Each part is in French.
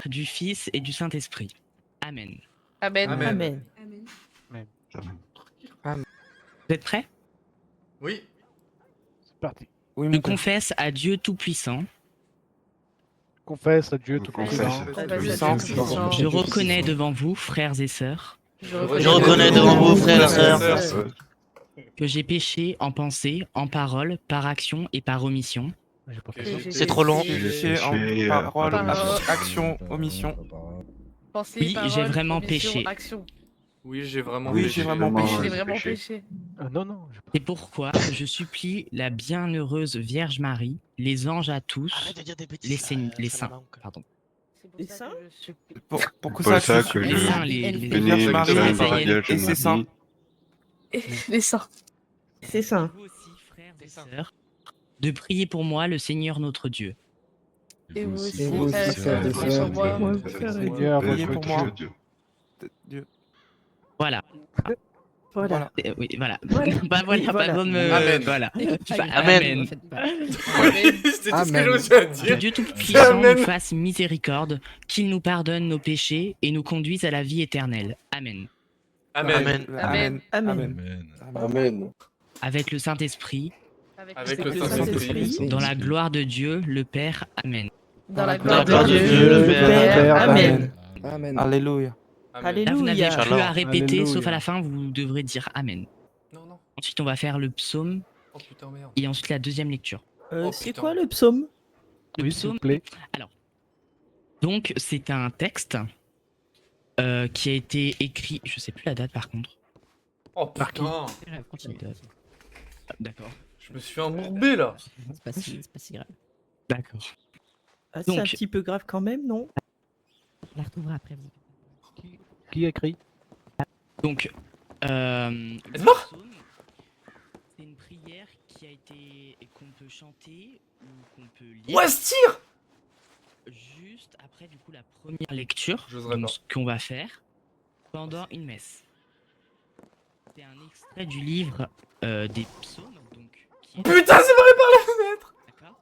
Père, du Fils et du Saint-Esprit. Amen. Amen. Amen. Vous êtes prêts? Oui. C'est parti. Oui, Je mon père. confesse à Dieu Tout-Puissant. Confesse à Dieu tout Confesse. puissant. Puissant. Je reconnais devant vous, frères et sœurs, Je reconnais devant vous, frères et sœurs, que j'ai péché en pensée, en parole, par action et par omission. J'ai pas fait Ok. ça. C'est trop long. Péché en parole, action, omission. Pensée, Oui, parole, j'ai vraiment omission, péché. Action. Oui, j'ai vraiment Oui, péché. j'ai vraiment péché. J'ai vraiment péché. Non, non. j'ai pas- C'est pourquoi je supplie la bienheureuse Vierge Marie, les anges à tous, Arrête de dire des bêtises. les saints, Salamanque. pardon. C'est Les pour ça saints que je suis... Pour que Pour ça, ça tu que Les le saints, les béni, Vierge Marie, Marie, les Vierge et ses saints. Marie, Les saints. C'est ça. vous aussi, frères et sœurs, de prier pour moi le Seigneur notre Dieu. Et vous aussi, Et vous aussi, frères et priez sœurs. pour moi. Seigneur, Priez votre pour Dieu. moi. Dieu. Dieu. Voilà. Voilà. Oui, voilà. Voilà. Bah voilà, pas Voilà. besoin de me... Amen. Voilà. Bah, Amen. C'était tout ce que Amen. j'osais à Que dire. Dieu Tout-Puissant Amen. nous fasse miséricorde, qu'il nous pardonne nos péchés et nous conduise à la vie éternelle. Amen. Amen. Amen. Amen. Amen. Avec le Saint-Esprit, Avec le Saint-Esprit. dans la gloire de Dieu, le Père. Amen. Dans la gloire gloire de de Dieu, Dieu, le le Père. Père. Amen. Amen. Alléluia. Amen. Là, vous n'avez Alléluia. plus à répéter, Alléluia. sauf à la fin, vous devrez dire Amen. Non, non. Ensuite, on va faire le psaume Oh putain, merde. et ensuite la deuxième lecture. Oh, C'est putain. quoi le psaume? Le Oui, s'il psaume, vous plaît. donc, c'est un texte qui a été écrit, je sais plus la date par contre. Oh putain. Ah, d'accord. Je me suis fait embourbé là. C'est pas si grave. D'accord. Ah, c'est un Donc- petit peu grave quand même, non? On la retrouvera après. Vous. Qui écrit? Donc, Elle est le morte psaume, c'est une prière qui a été qu'on peut chanter ou qu'on peut lire Ouais, se tire. juste après du coup la première lecture, J'oserais donc pas. ce qu'on va faire pendant une messe. C'est un extrait du livre des psaumes, donc qui est Putain, c'est vrai par la fenêtre. d'accord.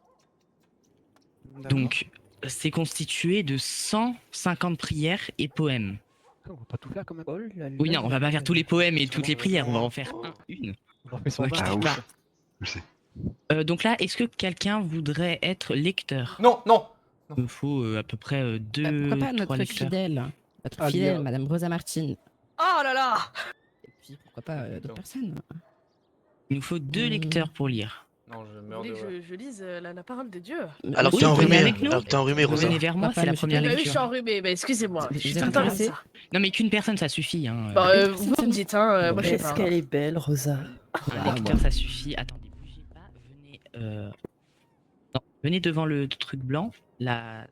Donc, c'est constitué de 150 prières et poèmes. On va pas tout faire quand même. Oh là là. Oui, non, on va pas faire tous les poèmes et toutes les prières, on va en faire une. On en fait 120. Ok. Ah, Bah, ouf. Je sais. donc là, est-ce que quelqu'un voudrait être lecteur? Non, non. Il me faut à peu près deux, Pourquoi pas trois notre lecteurs. notre Ah, fidèle, bien. Madame Rosa Martine. Oh là là. Et puis pourquoi pas d'autres personnes. Il nous faut deux lecteurs pour lire. Non, je Vous meurs de voulez que je lise la parole de Dieu? Alors Oui, t'es venez enrhumé, avec nous. alors t'es enrhumé, Rosa. Revenez vers moi, Papa, c'est la monsieur première Bah oui, je suis lecture. enrhumée, bah excusez-moi. Je suis Vous êtes tout le temps comme intéressé ça. Non, mais qu'une personne, ça suffit. Hein. Bah, vous me dites, hein, moi je sais Est-ce pas. qu'elle est belle, Rosa? Un lecteur, ça suffit. Attendez, bougez pas. Venez, non, venez devant le truc blanc. La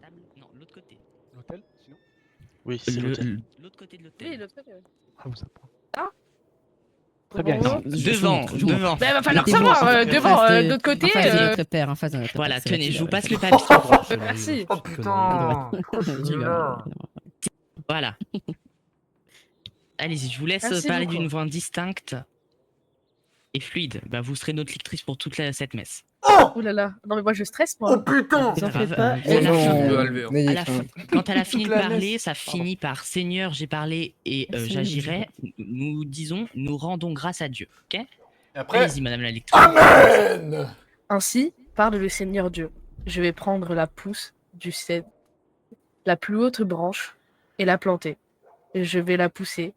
table. Non, l'autre côté. L'hôtel, sinon? Oui, c'est l'hôtel. L'autre côté de Oui, l'hôtel. le truc. Ah, vous apprend. Très bien, Non, devant, devant. Bah, va falloir Mettez-vous savoir, en devant, face de l'autre côté. En face de notre père, en face de notre Voilà, père, c'est tenez, là-dessus, je vous là, passe c'est le là. papier. Merci. Oh putain. Je rigole. Voilà. Allez-y, je vous laisse Merci parler beaucoup. d'une voix distincte et fluide. Bah, vous serez notre lectrice pour toute cette messe. Oh là là. Non mais moi je stresse Oh moi. putain. Vous en faites grave, pas. à la fin, Je peux enlever, hein. à la fin- quand elle a fini de Toute la parler, messe. ça finit par Seigneur, j'ai parlé et j'agirai. Nous disons, nous rendons grâce à Dieu. Ok? Et après. Allez-y, madame la lectrice. Amen. Ainsi parle le Seigneur Dieu. Je vais prendre la pousse du cèdre, la plus haute branche, et la planter. Et je vais la pousser,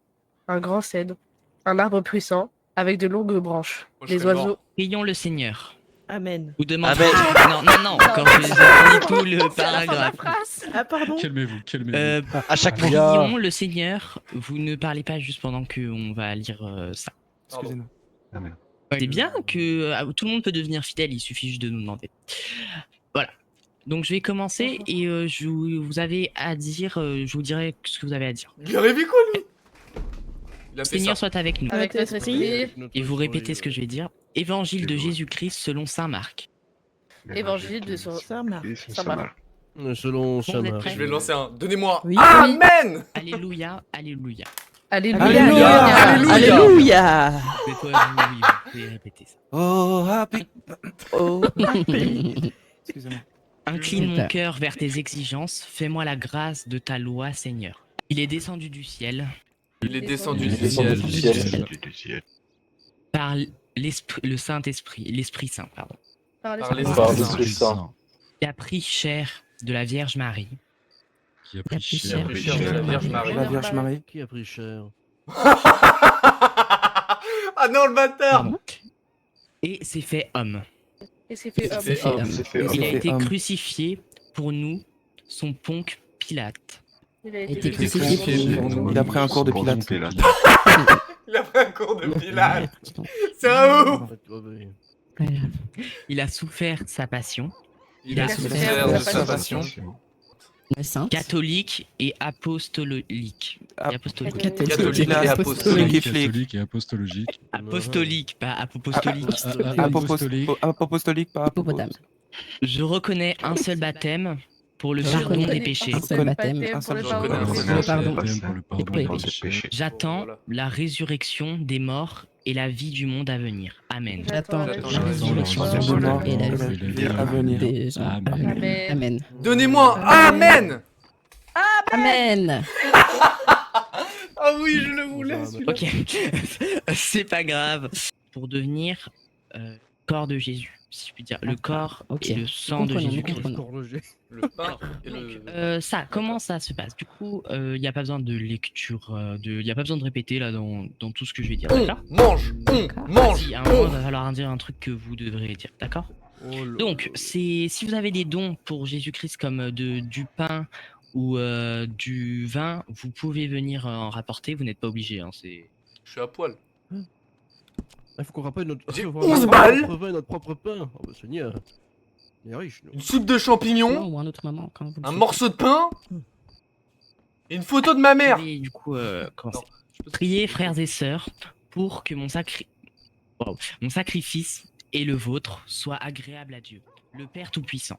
un grand cèdre, un arbre puissant, avec de longues branches. Moi, je Les serais oiseaux. Prions le Seigneur. Amen. Vous demandez. Amen. Non, non, non, encore je finis tout le paragraphe. Ah, pardon. Calmez-vous. À chaque mot. Prions le Seigneur. Vous ne parlez pas juste pendant qu'on va lire ça. Excusez-nous. Amen. C'est bien que tout le monde peut devenir fidèle, il suffit juste de nous demander. Voilà. Donc je vais commencer et vous avez à dire, je vous dirai ce que vous avez à dire. Il a rêvé quoi lui? Il a fait Seigneur ça. soit avec nous. Avec notre esprit. Et vous répétez ce que je vais dire. Évangile de Jésus-Christ selon saint Marc. Évangile de son. Ça marche. Ça marche. Selon Bon, vous êtes prêts? Je vais lancer un. Donnez-moi. Oui. Amen. Alléluia, alléluia. Alléluia. Alléluia. Alléluia. Vous pouvez quoi, vous pouvez répéter ça. Oh, happy. Oh, happy. Excusez-moi. Incline mon Super. cœur vers tes exigences, fais-moi la grâce de ta loi, Seigneur. Il est descendu du ciel Il est descendu Il est du descendu ciel. du ciel. par l'esprit, le Saint-Esprit, l'Esprit Saint, pardon, Par Par l'esprit. l'esprit Par saint. l'Esprit Saint. qui a pris chair de la Vierge Marie, Qui a pris pris cher. cher. Pris cher de la Vierge Marie. La Vierge Marie. Qui a pris cher? Ah non, le bâtard. pardon, et s'est fait homme. Et c'est fait homme. C'est fait homme. C'est fait Il a fait été homme. crucifié pour nous, son Ponce Pilate. Il a Il été était crucifié. crucifié pour nous. Il a pris un cours de Pilate. Il a pris un cours de Pilate. C'est un ouf. Il a souffert sa passion, Il a Il a souffert de sa passion. Le saint. catholique et apostolique. Ah, Et apostolique. Catholique et Celui apostolique. qui est flic. Catholique et apostologique. Apostolique, pas apostolique. Apostolique. Apostolique, pas Hippopotame. Je reconnais un seul baptême pour le Je pardon reconnais des péchés. un seul baptême. Baptême pour le Je pardon. reconnais un des seul péchés. Pardon. Baptême pour le pardon des péchés. J'attends Voilà. la résurrection des morts et la vie du monde à venir. Amen. J'attends J'attends la la résurrection résurrection du de monde mort et la et la vie vie à venir. des gens. Amen. Amen. Amen. Donnez-moi Amen. Amen. Ah oui, je le voulais. celui-là. Ok, c'est pas grave. Pour devenir corps de Jésus, si je puis dire. Le corps Ok. et le sang de Comprenons, Jésus-Christ. comprenons. Le pain et le. Ça, comment ça se passe? Du coup, il n'y a pas besoin de lecture, il n'y a pas besoin de répéter là dans tout ce que je vais dire. On D'accord? mange, on mange. Si, à un moment, il va falloir dire un truc que vous devrez dire. D'accord? Donc, si vous avez des dons pour Jésus-Christ comme du pain ou du vin, vous pouvez venir en rapporter. Vous n'êtes pas obligé. Hein, c'est... Je suis à poil. Il faut qu'on rappelle notre. J'ai faut 11 notre balles. propre vin, notre propre pain. Oh bah Seigneur. Il est riche, nous. Une soupe de champignons, Ou un autre moment quand vous le un souhaitez. morceau de pain et une photo de ma mère. Et du coup, commencer. Non, je peux- Priez, frères et sœurs, pour que mon sacrifice et le vôtre soient agréables à Dieu, le Père Tout-Puissant.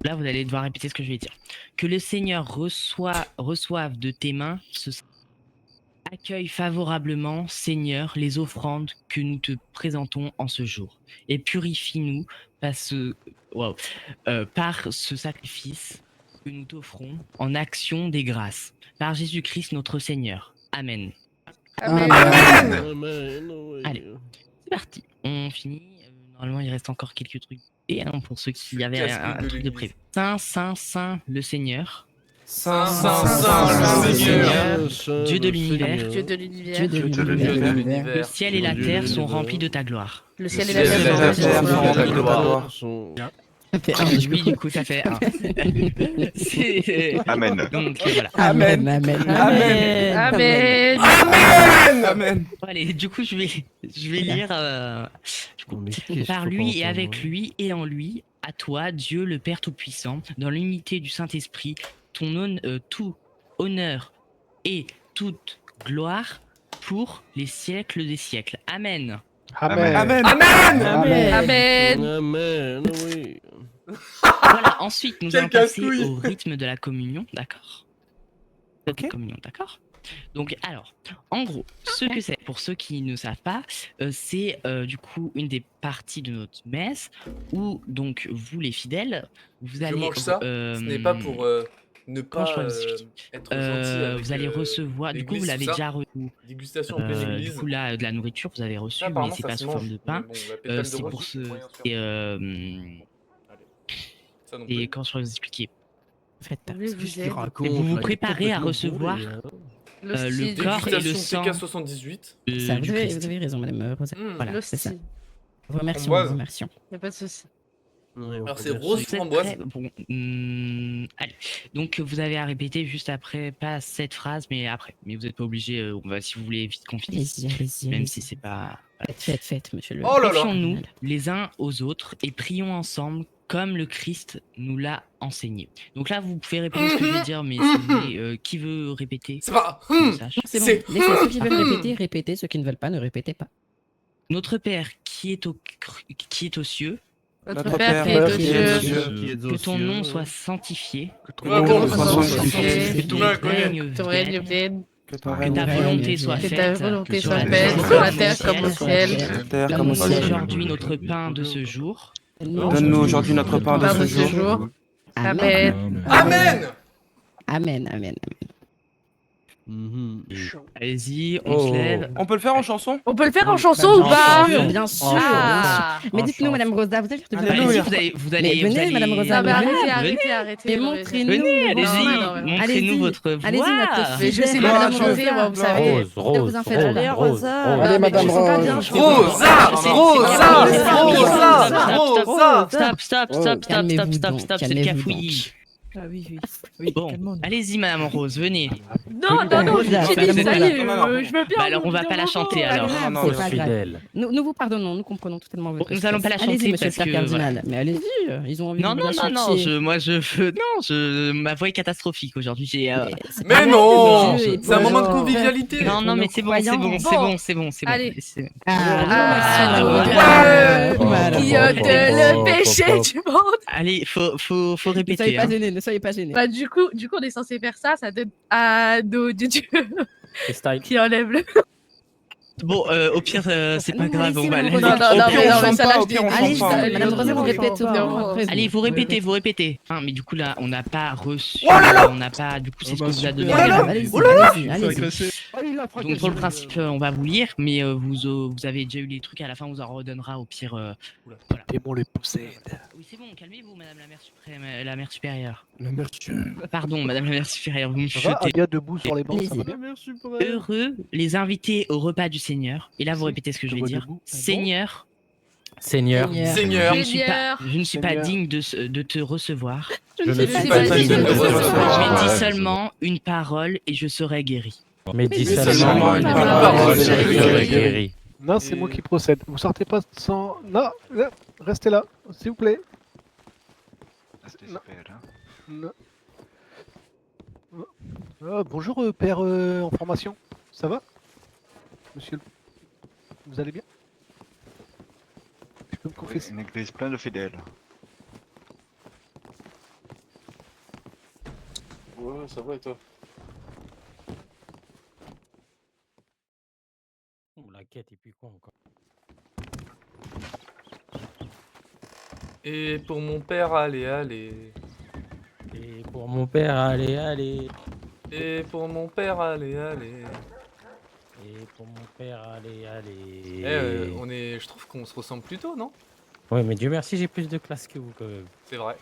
Là, vous allez devoir répéter ce que je vais dire. Que le Seigneur reçoive de tes mains accueille favorablement, Seigneur, les offrandes que nous te présentons en ce jour, et purifie-nous par ce sacrifice que nous t'offrons en action des grâces. Par Jésus-Christ notre Seigneur. Amen. Amen. Amen, oui. Allez. C'est parti. On finit. Normalement, il reste encore quelques trucs. Et pour ceux qui avaient Casse-couille un de truc de l'église. prévu. Saint, Saint, Saint, le Seigneur, Saint, Saint, le le Seigneur. Dieu de l'univers, Dieu de l'univers. Dieu de Dieu de l'univers. le l'univers. ciel et la Dieu de terre sont l'univers. remplis de ta gloire. Le ciel et ciel la et la terre terre sont sont remplis de remplis ta de ta gloire. gloire. Ça fait un, du Oui, coup. du coup, ça fait un. C'est- Amen. Donc voilà. Amen. Amen. Amen. Amen. Amen. Allez, du coup, je vais lire. Oh, mais qu'est-ce Par qu'il faut lui pas et avec entendre, lui et en lui, à toi, Dieu le Père Tout-Puissant, dans l'unité du Saint-Esprit, tout honneur et toute gloire pour les siècles des siècles. Amen. Amen. Amen. Amen. hein. Amen. Amen, oui. Voilà, ensuite, nous Quel allons passer casse-couille. au rythme de la communion, d'accord? De la Ok. communion, d'accord? Donc, alors, en gros, ce que c'est, pour ceux qui ne savent pas, c'est du coup une des parties de notre messe où, donc, vous les fidèles, vous Je allez. mange ça. Ce n'est pas pour ne comment je pas pourrais vous expliquer être gentil. avec, vous allez recevoir, du coup, vous l'église, l'avez tout ça. déjà reçu. Dégustation en pleine Du église. coup, là, de la nourriture, vous avez reçu, Ça, mais apparemment, c'est ça pas se sous forme mange. de pain. Mais bon, la pétale de C'est rose, pour c'est ce. moyen sûr. Et, Ça non et plus. comment je pourrais vous expliquer? Faites Oui, Qu'est-ce vous qu'il êtes. raconte, Et vous vous là, il est préparez à complètement recevoir bourré, hein. L'hostie. le corps et le Dégustation sang. TK78. ça, Du vous Christ. avez raison, madame Rosa. Voilà, c'est ça. L'hostie. Remercions, Framboise. remercions. Y a pas de souci. Ouais, Alors, on c'est peut dire rose ça. Vous êtes framboise. prêts Bon, allez. Donc vous avez à répéter juste après, pas cette phrase, mais après. Mais vous n'êtes pas obligé. On va, si vous voulez, vite qu'on finisse. Allez-y, allez-y. Même allez-y. si c'est pas. Faites, monsieur le. Oh là là. Confions-nous les uns aux autres et prions ensemble comme le Christ nous l'a enseigné. Donc là, vous pouvez répéter ce que je vais dire, mais si vous voulez, qui veut répéter C'est pas. que je sache. Non, c'est bon. C'est- Laissez ceux qui veulent répéter, répétez. Ceux qui ne veulent pas, ne répétez pas. Notre Père qui est aux cieux, Notre Père qui est aux cieux. Qui est que aux ton cieux. nom soit sanctifié, Que ton nom soit sanctifié. que ton Ouais, règne Ton règne vienne, vienne. Que ton que règne ta règne volonté vienne. soit Que ta faite volonté sur soit la faite terre sur la terre comme au ciel. sur la terre Comme comme au aussi ciel. aujourd'hui notre pain de ce jour. Donne-nous aujourd'hui notre part de Part ce de ce jour. jour. Amen. Amen. Amen, amen. Mhm. Allez-y, on se lève. On peut le faire en chanson? On peut le faire en chanson ou pas Bien sûr. Ah. Mais dites-nous, Madame Rosa, vous avez l'air de bien Alléluia. Allez-y, vous allez, Mais venez, Madame Rosa, Non, mais venez. arrêtez. Et non, mais- montrez-nous. Venez, Non, allez-y, non, mais- montrez-nous Allez-y. votre voix. Allez-y, notre Mais je sais fidèle pas Madame chanter, moi, vous Rosa. savez. Que vous en faites pas. Rosa. Allez, Madame mais je sais pas bien Rosa. chanter. Stop, Calmez-vous donc, c'est le calmez-vous cafouillis. Ah oui. Bon, allez-y, Madame Rose, venez. Non, Rosa, j'ai Madame dit Rosa. salut, Non, non. je veux bien. Bah alors, on va pas la chanter, alors. grave, Non, c'est non, pas grave. Fidèle. Nous vous pardonnons, nous comprenons totalement votre Bon, nous allons pas la stress. Allez-y, chanter monsieur le parce père que, cardinal. Mais allez-y, ils ont envie Non, de non, vous la non, chanter. moi ma voix est catastrophique aujourd'hui. C'est Mais pas non. grave, Dieu, C'est un moment de bonjour. convivialité. Non, Pour mais nos c'est bon, croyants. c'est bon. Allez. Ah, Ouais. Qui ôte le péché du monde. Allez, faut Ne soyez répéter. pas Hein. gênés, ne soyez pas gênés. Bah du coup, on est censé faire ça donne à nos de Dieu qui enlève le. Bon, au pire, c'est pas Non, grave, allez-y, on va Madame la Rosa. Non, Au pire, on mais chante ça, pas, là, au je pire, on dis- Allez, chante pas. Madame Rosa, vous répétez. Allez, vous répétez. Hein, mais du coup là, on n'a pas reçu. On n'a pas. Du coup, c'est ce qu'on vous a donné. Allez-y, allez-y. Donc pour le principe, on va vous lire, mais vous avez déjà eu les trucs. À la fin, on vous en redonnera au pire. Voilà. Démon les possède. Oui, c'est bon. Calmez-vous, Madame la Mère suprême, la Mère supérieure. La mère suprême. Pardon, Madame la Mère supérieure, vous me Ça va, chutez. Alia debout sur les bancs, ça va Allez-y. bien? La mère suprême. Heureux les invités au repas du Seigneur. Et là, vous répétez ce que je vais Debout, dire. debout. Seigneur, Seigneur. Seigneur. je ne suis pas Seigneur. digne de te recevoir. Je ne suis suis pas pas digne digne de de recevoir. recevoir. Mais dis seulement une parole et je serai guéri. Mais dis seulement seulement une une parole, parole, je je serai serai guéri. guéri. Non, c'est moi qui procède. Vous sortez pas sans... Non, restez là, s'il vous plaît. Non. Bonjour, père en formation. Ça va? Monsieur, vous allez bien? Je peux me confesser? Une église pleine de fidèles. Ouais, ça va et toi? La quête et puis quoi encore? Et pour mon père, allez. Et pour mon père, allez. Et pour mon père, allez. Et pour mon père, allez. Je trouve qu'on se ressemble plutôt, non? Ouais, mais Dieu merci, j'ai plus de classe que vous quand même. C'est vrai.